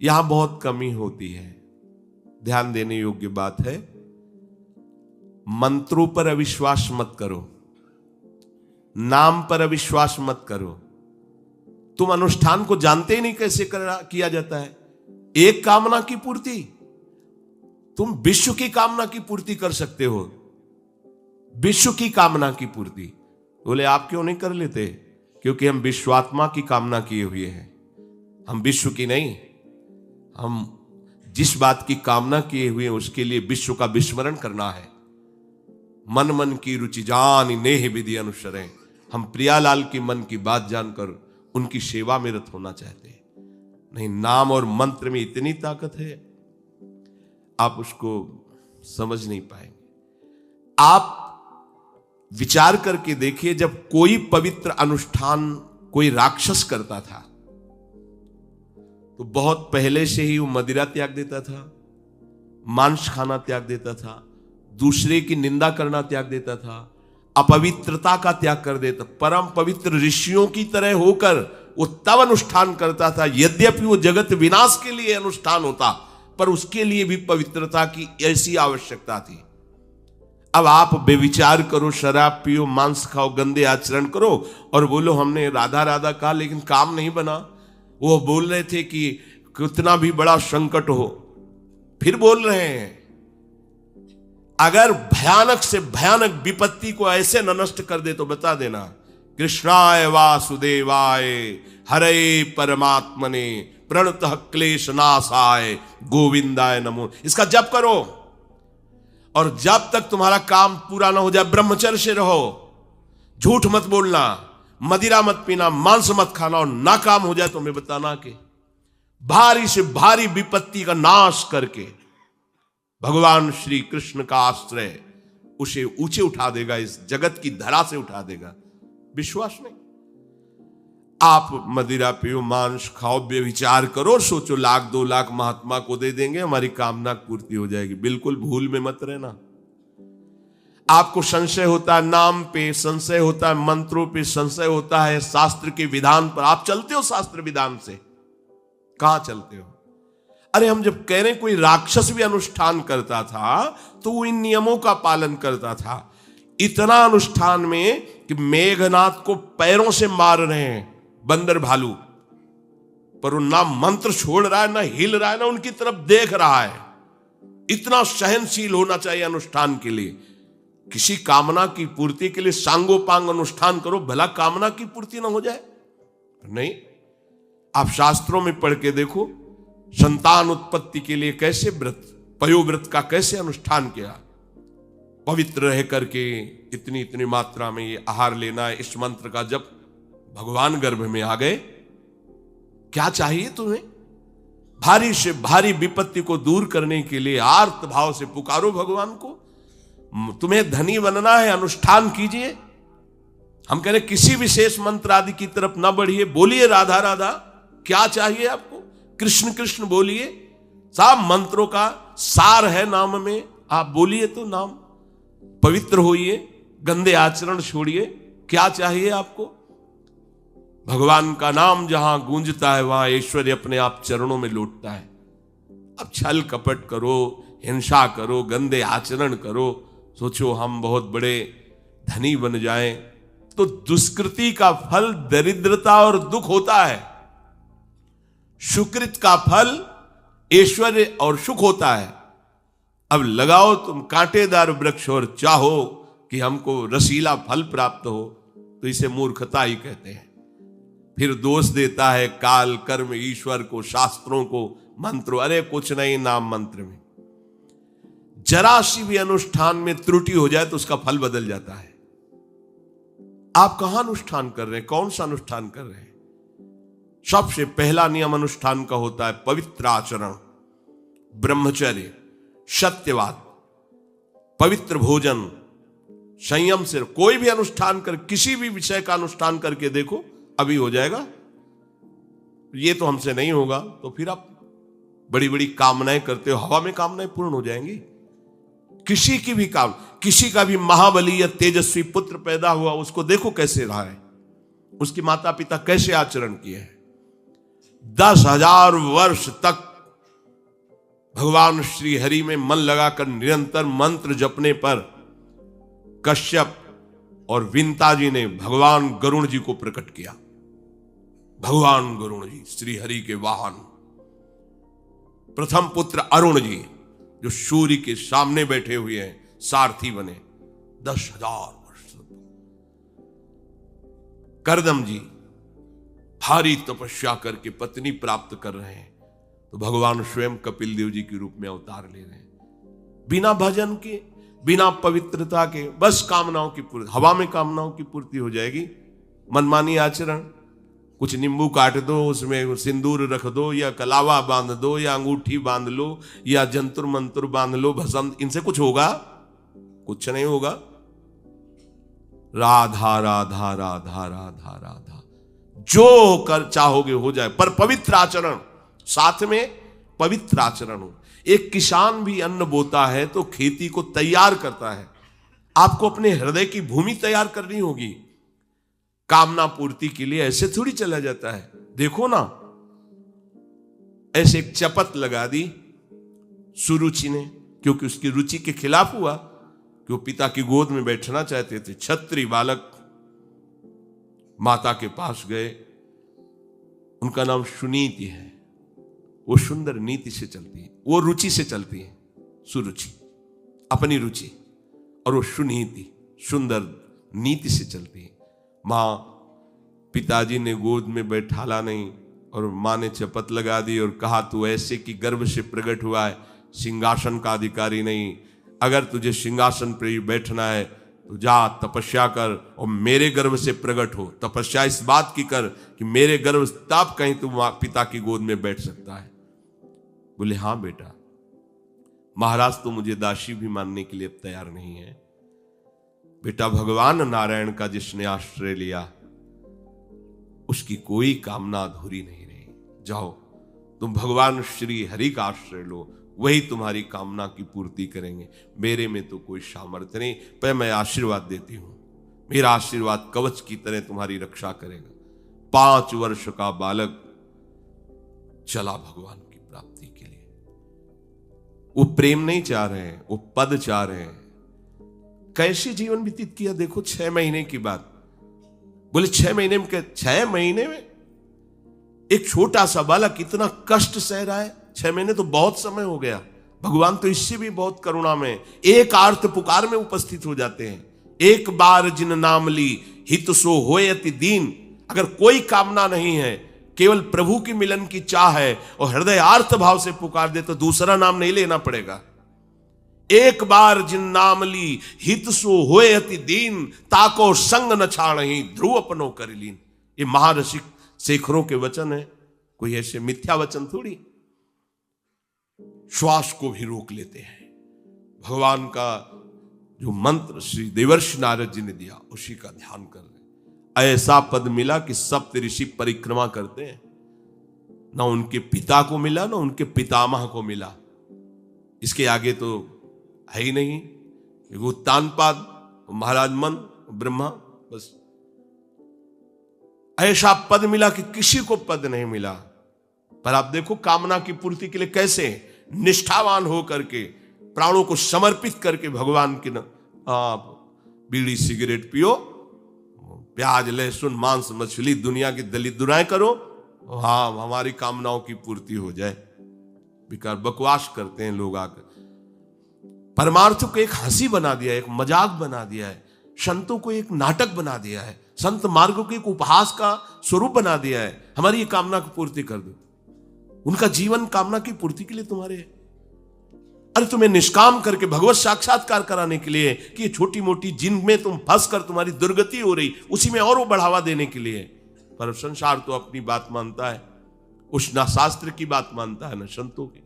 यहां बहुत कमी होती है। ध्यान देने योग्य बात है, मंत्रों पर अविश्वास मत करो, नाम पर अविश्वास मत करो। तुम अनुष्ठान को जानते ही नहीं कैसे किया जाता है। एक कामना की पूर्ति, तुम विश्व की कामना की पूर्ति कर सकते हो, विश्व की कामना की पूर्ति। बोले आप क्यों नहीं कर लेते? क्योंकि हम विश्वात्मा की कामना किए हुए हैं, हम विश्व की नहीं। हम जिस बात की कामना किए हुए हैं उसके लिए विश्व का विस्मरण करना है। मन मन की रुचि जान नेह विधि अनुसरें। हम प्रियालाल की मन की बात जानकर उनकी सेवा में रत होना चाहते हैं। नहीं, नाम और मंत्र में इतनी ताकत है, आप उसको समझ नहीं पाएंगे। आप विचार करके देखिए, जब कोई पवित्र अनुष्ठान कोई राक्षस करता था तो बहुत पहले से ही वो मदिरा त्याग देता था, मांस खाना त्याग देता था, दूसरे की निंदा करना त्याग देता था, अपवित्रता का त्याग कर देता। परम पवित्र ऋषियों की तरह होकर वो तब अनुष्ठान करता था, यद्यपि वो जगत विनाश के लिए अनुष्ठान होता, पर उसके लिए भी पवित्रता की ऐसी आवश्यकता थी। अब आप बेविचार करो, शराब पियो, मांस खाओ, गंदे आचरण करो और बोलो हमने राधा राधा कहा लेकिन काम नहीं बना। वो बोल रहे थे कि कितना भी बड़ा संकट हो, फिर बोल रहे हैं। अगर भयानक से भयानक विपत्ति को ऐसे न नष्ट कर दे तो बता देना, कृष्णाय वासुदेवाय हरे परमात्मने प्रणतः क्लेश नाशाय गोविंदाय नमो। इसका जप करो और जब तक तुम्हारा काम पूरा ना हो जाए ब्रह्मचर्य से रहो। झूठ मत बोलना, मदिरा मत पीना, मांस मत खाना, और ना काम हो जाए तो मैं बताना कि भारी से भारी विपत्ति का नाश करके भगवान श्री कृष्ण का आश्रय उसे ऊंचे उठा देगा, इस जगत की धरा से उठा देगा। विश्वास नहीं? आप मदिरा पियो, मांस खाओ, बेविचार करो, सोचो 1,00,000 2,00,000 महात्मा को दे देंगे, हमारी कामना पूर्ति हो जाएगी। बिल्कुल भूल में मत रहना। आपको संशय होता है, नाम पे संशय होता है, मंत्रों पे संशय होता है, शास्त्र के विधान पर आप चलते हो शास्त्र विधान से? कहां चलते हो? अरे हम जब कह रहे हैं कोई राक्षस भी अनुष्ठान करता था तो वो इन नियमों का पालन करता था। इतना अनुष्ठान में कि मेघनाथ को पैरों से मार रहे हैं बंदर भालू, पर वो ना मंत्र छोड़ रहा है, ना हिल रहा है, ना उनकी तरफ देख रहा है। इतना सहनशील होना चाहिए अनुष्ठान के लिए। किसी कामना की पूर्ति के लिए सांगोपांग अनुष्ठान करो, भला कामना की पूर्ति ना हो जाए? नहीं। आप शास्त्रों में पढ़ के देखो, संतान उत्पत्ति के लिए कैसे व्रत, पयोव्रत का कैसे अनुष्ठान किया। पवित्र रह करके इतनी इतनी मात्रा में ये आहार लेना है, इस मंत्र का जब भगवान गर्भ में आ गए। क्या चाहिए तुम्हें? भारी से भारी विपत्ति को दूर करने के लिए आर्त भाव से पुकारो भगवान को। तुम्हें धनी बनना है, अनुष्ठान कीजिए। हम कह रहे किसी विशेष मंत्र आदि की तरफ ना बढ़िए, बोलिए राधा राधा। क्या चाहिए आपको? कृष्ण कृष्ण बोलिए। सब मंत्रों का सार है नाम में, आप बोलिए तो नाम। पवित्र होइए, गंदे आचरण छोड़िए। क्या चाहिए आपको? भगवान का नाम जहां गूंजता है वहां ऐश्वर्य अपने आप चरणों में लौटता है। अब छल कपट करो, हिंसा करो, गंदे आचरण करो, सोचो हम बहुत बड़े धनी बन जाएं, तो दुष्कृति का फल दरिद्रता और दुख होता है। सुकृत का फल ऐश्वर्य और सुख होता है। अब लगाओ तुम कांटेदार वृक्ष और चाहो कि हमको रसीला फल प्राप्त हो, तो इसे मूर्खता ही कहते हैं। फिर दोष देता है काल, कर्म, ईश्वर को, शास्त्रों को, मंत्रों। अरे कुछ नहीं, नाम मंत्र में जरा सी भी अनुष्ठान में त्रुटि हो जाए तो उसका फल बदल जाता है। आप कहां अनुष्ठान कर रहे हैं? कौन सा अनुष्ठान कर रहे हैं? सबसे पहला नियम अनुष्ठान का होता है पवित्र आचरण, ब्रह्मचर्य, सत्यवाद, पवित्र भोजन, संयम से। कोई भी अनुष्ठान कर, किसी भी विषय का अनुष्ठान करके देखो, अभी हो जाएगा। ये तो हमसे नहीं होगा, तो फिर आप बड़ी बड़ी कामनाएं करते हो, हवा में कामनाएं पूर्ण हो जाएंगी। किसी की भी काम, किसी का भी महाबली या तेजस्वी पुत्र पैदा हुआ, उसको देखो कैसे रहा है, उसके माता पिता कैसे आचरण किए हैं। 10,000 वर्ष तक भगवान श्री हरि में मन लगाकर निरंतर मंत्र जपने पर कश्यप और विंता जी ने भगवान गरुण जी को प्रकट किया। भगवान गरुण जी श्री हरि के वाहन, प्रथम पुत्र अरुण जी जो सूर्य के सामने बैठे हुए हैं, सारथी बने 10,000 वर्ष। करदम जी भारी तपस्या करके पत्नी प्राप्त कर रहे हैं, तो भगवान स्वयं कपिल देव जी के रूप में अवतार ले रहे हैं। बिना भजन के, बिना पवित्रता के, बस कामनाओं की पूर्ति, हवा में कामनाओं की पूर्ति हो जाएगी। मनमानी आचरण, कुछ नींबू काट दो, उसमें सिंदूर रख दो, या कलावा बांध दो, या अंगूठी बांध लो, या जंतुर मंतुर बांध लो, भस्म, इनसे कुछ होगा? कुछ नहीं होगा। राधा राधा राधा राधा राधा, जो कर चाहोगे हो जाए, पर पवित्र आचरण, साथ में पवित्र आचरण हो। एक किसान भी अन्न बोता है तो खेती को तैयार करता है। आपको अपने हृदय की भूमि तैयार करनी होगी। कामना पूर्ति के लिए ऐसे थोड़ी चला जाता है। देखो ना, ऐसे एक चपत लगा दी सुरुचि ने, क्योंकि उसकी रुचि के खिलाफ हुआ कि वो पिता की गोद में बैठना चाहते थे। क्षत्रिय बालक माता के पास गए, उनका नाम सुनीति है। वो सुंदर नीति से चलती है, वो रुचि से चलती है, सुरुचि अपनी रुचि, और वो सुनीति सुंदर नीति से चलती है। मां, पिताजी ने गोद में बैठाला नहीं, और मां ने शपथ लगा दी और कहा, तू ऐसे कि गर्भ से प्रकट हुआ है, सिंहासन का अधिकारी नहीं। अगर तुझे सिंहासन पर बैठना है तो जा तपस्या कर और मेरे गर्भ से प्रकट हो। तपस्या इस बात की कर कि मेरे गर्भ तब कहीं तू पिता की गोद में बैठ सकता है। बोले, हाँ बेटा। महाराज तो मुझे दासी भी मानने के लिए तैयार नहीं है। बेटा, भगवान नारायण का जिसने आश्रय लिया उसकी कोई कामना अधूरी नहीं रही। जाओ, तुम भगवान श्री हरि का आश्रय लो, वही तुम्हारी कामना की पूर्ति करेंगे। मेरे में तो कोई सामर्थ्य नहीं, पर मैं आशीर्वाद देती हूं। मेरा आशीर्वाद कवच की तरह तुम्हारी रक्षा करेगा। 5 वर्ष का बालक चला भगवान की प्राप्ति के लिए। वो प्रेम नहीं चाह रहे हैं, वो पद चाह रहे हैं। कैसे जीवन व्यतीत किया देखो। 6 महीने की बात। बोले 6 महीने में, 6 महीने में एक छोटा सा बालक इतना कष्ट सह रहा है। 6 महीने तो बहुत समय हो गया। भगवान तो इससे भी बहुत करुणा में एक आर्त पुकार में उपस्थित हो जाते हैं। एक बार जिन नाम ली हित सो होय अति दीन। अगर कोई कामना नहीं है, केवल प्रभु की मिलन की चाह है और हृदय आर्त भाव से पुकार दे, तो दूसरा नाम नहीं लेना पड़ेगा। एक बार जिन नाम ली हित सो होय अति दीन, ताको संग न छाणहि ध्रुव अपनो कर लीन। ये महारसिक शेखरों के वचन है, कोई ऐसे मिथ्या वचन थोड़ी। श्वास को भी रोक लेते हैं। भगवान का जो मंत्र श्री देवर्षि नारद जी ने दिया, उसी का ध्यान कर रहे। ऐसा पद मिला कि सप्त ऋषि परिक्रमा करते हैं। ना उनके पिता को मिला, ना उनके पितामह को मिला। इसके आगे तो है ही नहीं। उत्तानपाद, महाराज मन, ब्रह्मा, बस ऐसा पद मिला कि किसी को पद नहीं मिला। पर आप देखो, कामना की पूर्ति के लिए कैसे निष्ठावान हो करके, प्राणों को समर्पित करके भगवान की आप बीड़ी सिगरेट पियो, प्याज लहसुन मांस मछली दुनिया की दलित दुराएं करो, हाँ हमारी कामनाओं की पूर्ति हो जाए। बेकार बकवास करते हैं लोग आकर। परमार्थ को एक हंसी बना दिया है, एक मजाक बना दिया है। संतों को एक नाटक बना दिया है। संत मार्ग को एक उपहास का स्वरूप बना दिया है। हमारी ये कामना की पूर्ति कर दो। उनका जीवन कामना की पूर्ति के लिए तुम्हारे है। अरे तुम्हें निष्काम करके भगवत साक्षात्कार कराने के लिए कि ये छोटी मोटी जिनमें तुम फंस कर तुम्हारी दुर्गति हो रही, उसी में और वो बढ़ावा देने के लिए। पर संसार तो अपनी बात मानता है, उस ना शास्त्र की बात मानता है ना संतों की।